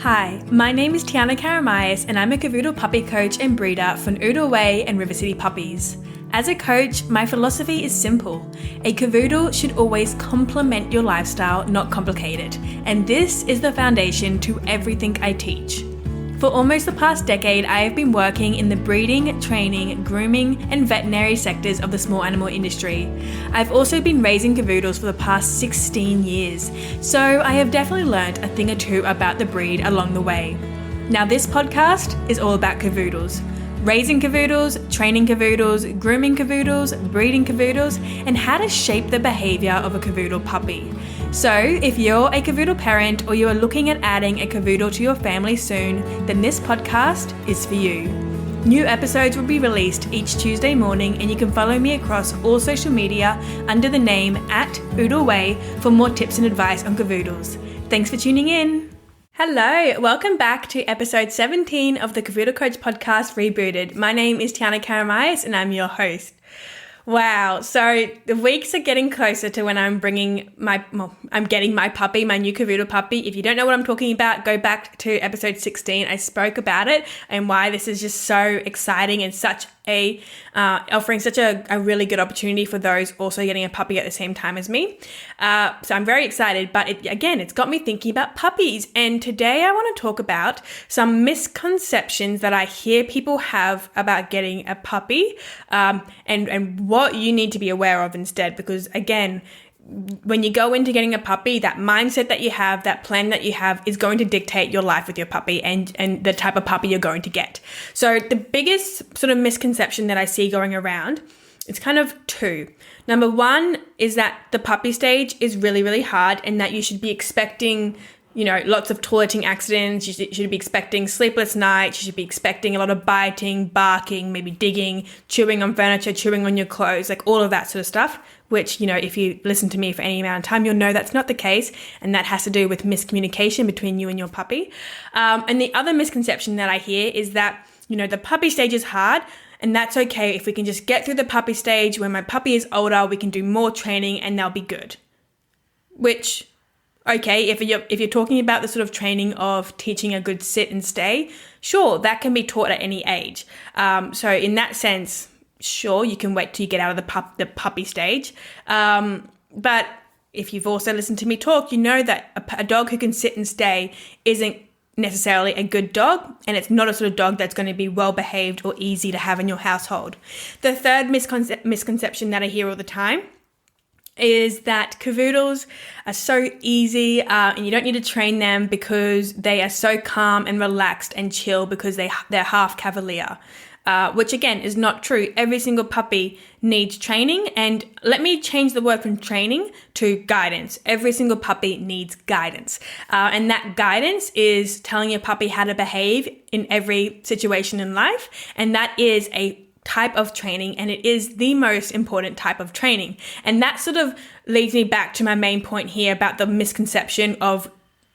Hi, my name is Tiana Karamayas and I'm a Cavoodle puppy coach and breeder for Way and River City puppies. As a coach, my philosophy is simple. A Cavoodle should always complement your lifestyle, not complicate it. And this is the foundation to everything I teach. For almost the past decade, I have been working in the breeding, training, grooming, and veterinary sectors of the small animal industry. I've also been raising Cavoodles for the past 16 years, so I have definitely learned a thing or two about the breed along the way. Now this podcast is all about Cavoodles. Raising Cavoodles, training Cavoodles, grooming Cavoodles, breeding Cavoodles, and how to shape the behaviour of a Cavoodle puppy. So if you're a Cavoodle parent or you are looking at adding a Cavoodle to your family soon, then this podcast is for you. New episodes will be released each Tuesday morning and you can follow me across all social media under the name @UdalWay for more tips and advice on Cavoodles. Thanks for tuning in. Hello, welcome back to episode 17 of the Cavoodle Coach podcast Rebooted. My name is Tiana Karamayas and I'm your host. Wow, so the weeks are getting closer to when I'm getting my puppy, my new Cavoodle puppy. If you don't know what I'm talking about, go back to episode 16. I spoke about it and why this is just so exciting and such offering such a really good opportunity for those also getting a puppy at the same time as me. So I'm very excited, but it's got me thinking about puppies. And today I want to talk about some misconceptions that I hear people have about getting a puppy, and what you need to be aware of instead. Because again, when you go into getting a puppy, that mindset that you have, that plan that you have is going to dictate your life with your puppy and the type of puppy you're going to get. So the biggest sort of misconception that I see going around, it's kind of two. Number one is that the puppy stage is really, really hard and that you should be expecting lots of toileting accidents. You should be expecting sleepless nights. You should be expecting a lot of biting, barking, maybe digging, chewing on furniture, chewing on your clothes, like all of that sort of stuff, which, if you listen to me for any amount of time, you'll know that's not the case. And that has to do with miscommunication between you and your puppy. And the other misconception that I hear is that, the puppy stage is hard. And that's okay. If we can just get through the puppy stage, when my puppy is older, we can do more training and they'll be good. Which, okay, if you're talking about the sort of training of teaching a good sit and stay, sure, that can be taught at any age. So in that sense, sure, you can wait till you get out of the puppy stage. But if you've also listened to me talk, you know that a dog who can sit and stay isn't necessarily a good dog, and it's not a sort of dog that's going to be well behaved or easy to have in your household. The third misconception that I hear all the time is that Cavoodles are so easy and you don't need to train them because they are so calm and relaxed and chill because they're half Cavalier, which again is not true. Every single puppy needs training, and let me change the word from training to guidance. Every single puppy needs guidance, and that guidance is telling your puppy how to behave in every situation in life, and that is a type of training, and it is the most important type of training. And that sort of leads me back to my main point here about the misconception of,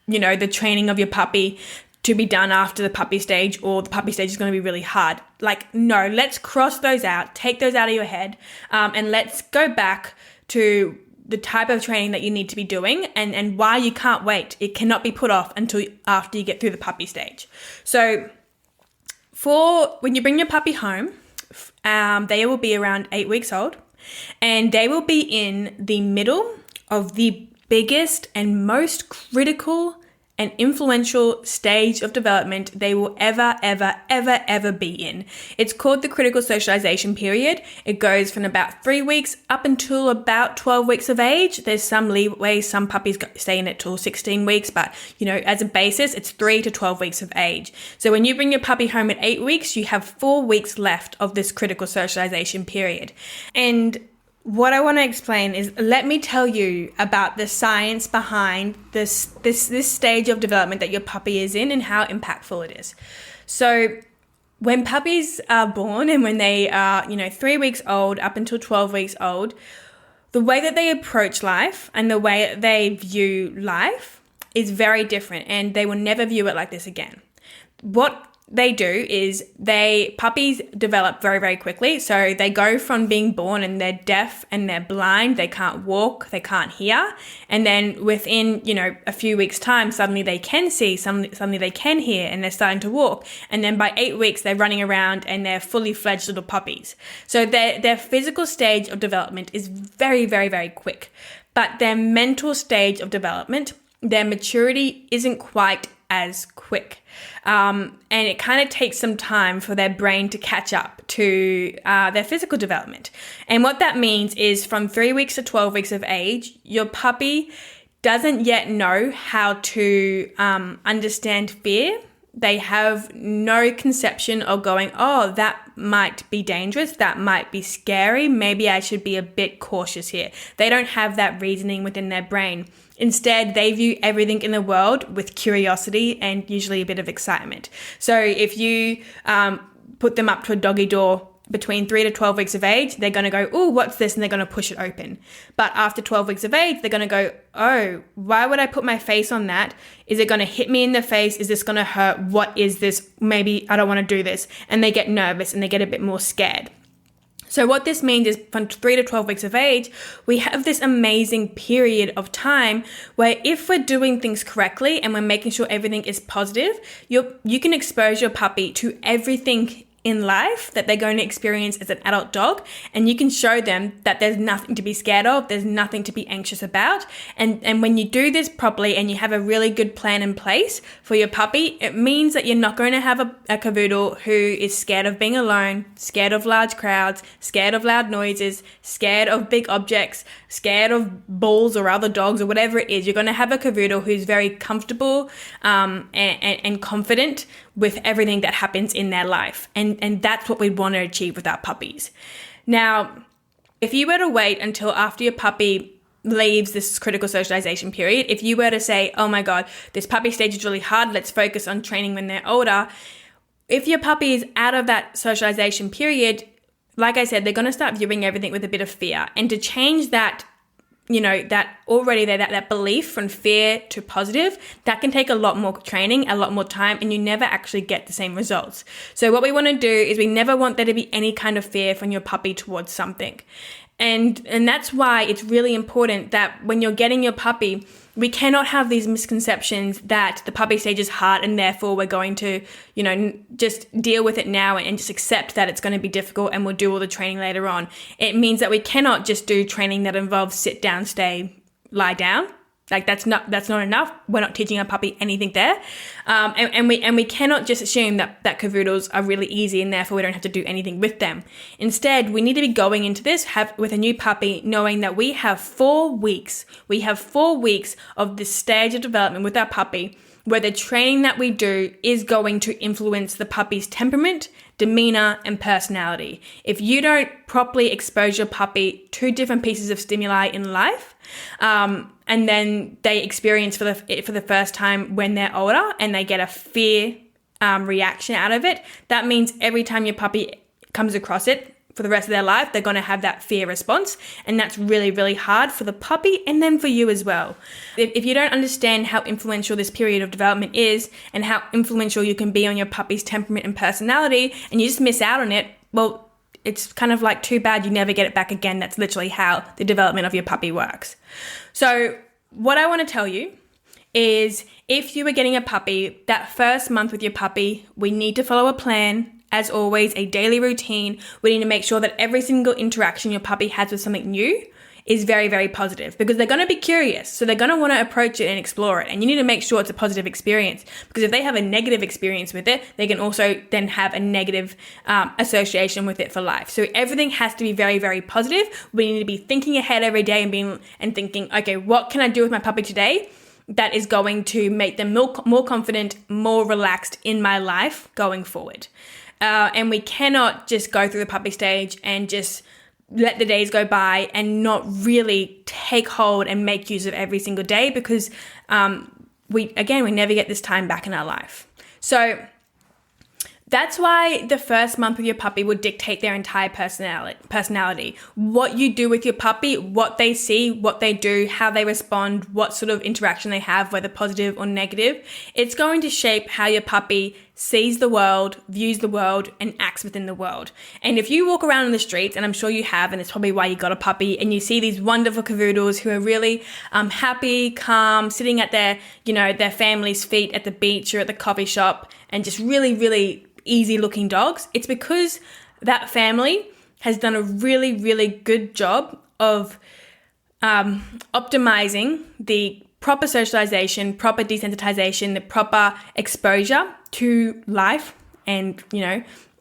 the training of your puppy to be done after the puppy stage, or the puppy stage is going to be really hard. Like, no, let's cross those out, take those out of your head, and let's go back to the type of training that you need to be doing and why you can't wait. It cannot be put off until after you get through the puppy stage. So when you bring your puppy home, they will be around 8 weeks old, and they will be in the middle of the biggest and most critical and influential stage of development they will ever be in. It's called the critical socialization period. It goes from about 3 weeks up until about 12 weeks of age. There's some leeway. Some puppies stay in it till 16 weeks, but as a basis, it's 3 to 12 weeks of age. So when you bring your puppy home at 8 weeks, you have 4 weeks left of this critical socialization period. And what I want to explain is, let me tell you about the science behind this stage of development that your puppy is in and how impactful it is. So when puppies are born and when they are, 3 weeks old up until 12 weeks old, the way that they approach life and the way that they view life is very different, and they will never view it like this again. What they do is puppies develop very, very quickly. So they go from being born and they're deaf and they're blind, they can't walk, they can't hear. And then within, a few weeks' time, suddenly they can see, suddenly they can hear, and they're starting to walk. And then by 8 weeks, they're running around and they're fully fledged little puppies. So their physical stage of development is very, very, very quick. But their mental stage of development, their maturity isn't quite as quick. And it kind of takes some time for their brain to catch up to their physical development. And what that means is from 3 weeks to 12 weeks of age, your puppy doesn't yet know how to understand fear. They have no conception of going, oh, that might be dangerous. That might be scary. Maybe I should be a bit cautious here. They don't have that reasoning within their brain. Instead, they view everything in the world with curiosity and usually a bit of excitement. So if you put them up to a doggy door between 3 to 12 weeks of age, they're going to go, oh, what's this? And they're going to push it open. But after 12 weeks of age, they're going to go, oh, why would I put my face on that? Is it going to hit me in the face? Is this going to hurt? What is this? Maybe I don't want to do this. And they get nervous and they get a bit more scared. So what this means is from 3 to 12 weeks of age, we have this amazing period of time where if we're doing things correctly and we're making sure everything is positive, you can expose your puppy to everything in life that they're going to experience as an adult dog, and you can show them that there's nothing to be scared of, there's nothing to be anxious about. And when you do this properly and you have a really good plan in place for your puppy, it means that you're not going to have a Cavoodle who is scared of being alone, scared of large crowds, scared of loud noises, scared of big objects, scared of bulls or other dogs or whatever it is. You're going to have a Cavoodle who's very comfortable and confident with everything that happens in their life. And that's what we want to achieve with our puppies. Now, if you were to wait until after your puppy leaves this critical socialization period, if you were to say, oh my God, this puppy stage is really hard, let's focus on training when they're older. If your puppy is out of that socialization period, like I said, they're going to start viewing everything with a bit of fear. And to change that, that belief from fear to positive, that can take a lot more training, a lot more time, and you never actually get the same results. So what we want to do is we never want there to be any kind of fear from your puppy towards something. And that's why it's really important that when you're getting your puppy, we cannot have these misconceptions that the puppy stage is hard and therefore we're going to, just deal with it now and just accept that it's going to be difficult and we'll do all the training later on. It means that we cannot just do training that involves sit down, stay, lie down. Like that's not enough. We're not teaching our puppy anything there. And we cannot just assume that Cavoodles are really easy and therefore we don't have to do anything with them. Instead, we need to be going into this with a new puppy knowing that we have 4 weeks. We have 4 weeks of this stage of development with our puppy where the training that we do is going to influence the puppy's temperament, demeanor, and personality. If you don't properly expose your puppy to different pieces of stimuli in life, and then they experience for the first time when they're older and they get a fear reaction out of it, that means every time your puppy comes across it for the rest of their life, they're going to have that fear response. And that's really, really hard for the puppy and then for you as well. If you don't understand how influential this period of development is and how influential you can be on your puppy's temperament and personality, and you just miss out on it, well, it's kind of like too bad you never get it back again. That's literally how the development of your puppy works. So what I want to tell you is if you were getting a puppy, that first month with your puppy, we need to follow a plan. As always, a daily routine. We need to make sure that every single interaction your puppy has with something new is very, very positive because they're going to be curious. So they're going to want to approach it and explore it. And you need to make sure it's a positive experience because if they have a negative experience with it, they can also then have a negative association with it for life. So everything has to be very, very positive. We need to be thinking ahead every day and thinking, okay, what can I do with my puppy today that is going to make them more confident, more relaxed in my life going forward. And we cannot just go through the puppy stage and just let the days go by and not really take hold and make use of every single day because we never get this time back in our life. So that's why the first month with your puppy will dictate their entire personality. What you do with your puppy, what they see, what they do, how they respond, what sort of interaction they have, whether positive or negative, it's going to shape how your puppy sees the world, views the world, and acts within the world. And if you walk around in the streets, and I'm sure you have, and it's probably why you got a puppy, and you see these wonderful Cavoodles who are really happy, calm, sitting at their family's feet at the beach or at the coffee shop, and just really, really easy looking dogs, it's because that family has done a really, really good job of optimizing the proper socialization, proper desensitization, the proper exposure to life and,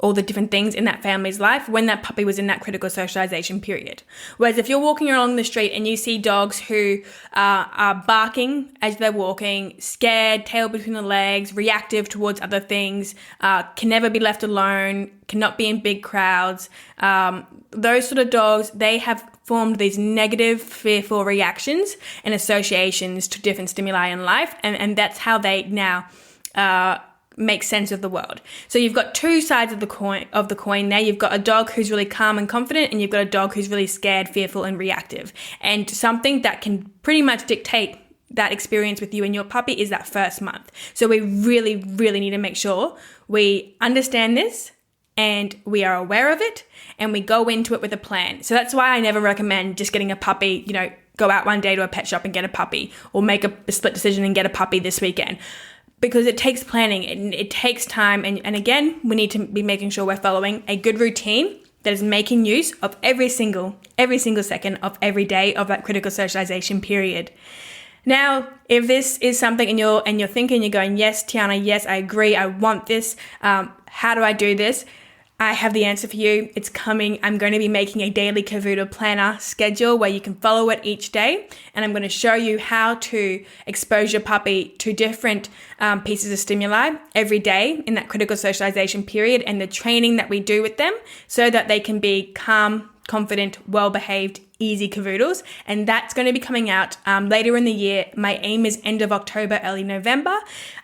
all the different things in that family's life when that puppy was in that critical socialization period. Whereas if you're walking along the street and you see dogs who are barking as they're walking, scared, tail between the legs, reactive towards other things, can never be left alone, cannot be in big crowds, those sort of dogs, they have formed these negative, fearful reactions and associations to different stimuli in life, and that's how they now make sense of the world. So you've got two sides of the coin there. You've got a dog who's really calm and confident, and you've got a dog who's really scared, fearful, and reactive. And something that can pretty much dictate that experience with you and your puppy is that first month. So we really, really need to make sure we understand this and we are aware of it and we go into it with a plan. So that's why I never recommend just getting a puppy, go out one day to a pet shop and get a puppy, or make a split decision and get a puppy this weekend. Because it takes planning and it takes time. And again, we need to be making sure we're following a good routine that is making use of every single second of every day of that critical socialization period. Now, if this is something and you're thinking, you're going, yes, Tiana, yes, I agree, I want this. How do I do this? I have the answer for you. It's coming. I'm going to be making a daily Cavoodle planner schedule where you can follow it each day. And I'm going to show you how to expose your puppy to different pieces of stimuli every day in that critical socialization period, and the training that we do with them so that they can be calm, confident, well-behaved, easy Cavoodles. And that's going to be coming out later in the year. My aim is end of October, early November.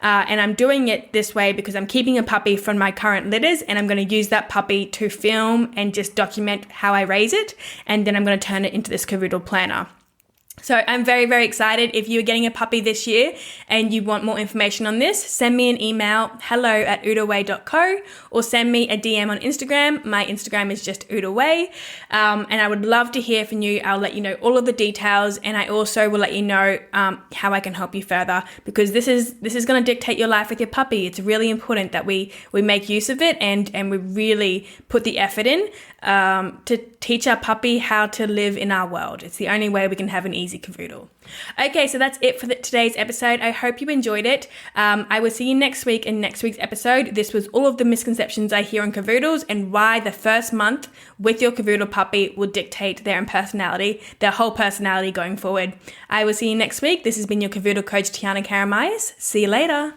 And I'm doing it this way because I'm keeping a puppy from my current litters, and I'm going to use that puppy to film and just document how I raise it. And then I'm going to turn it into this Cavoodle planner. So I'm very, very excited. If you're getting a puppy this year and you want more information on this, send me an email, hello@udaway.co, or send me a DM on Instagram. My Instagram is just udaway. And I would love to hear from you. I'll let you know all of the details, and I also will let you know how I can help you further, because this is going to dictate your life with your puppy. It's really important that we make use of it and we really put the effort in to teach our puppy how to live in our world. It's the only way we can have an easy Cavoodle. Okay, so that's it for today's episode. I hope you enjoyed it. I will see you next week in next week's episode. This was all of the misconceptions I hear on Cavoodles and why the first month with your Cavoodle puppy will dictate their whole personality going forward. I will see you next week. This has been your Cavoodle coach, Tiana Karamaias. See you later.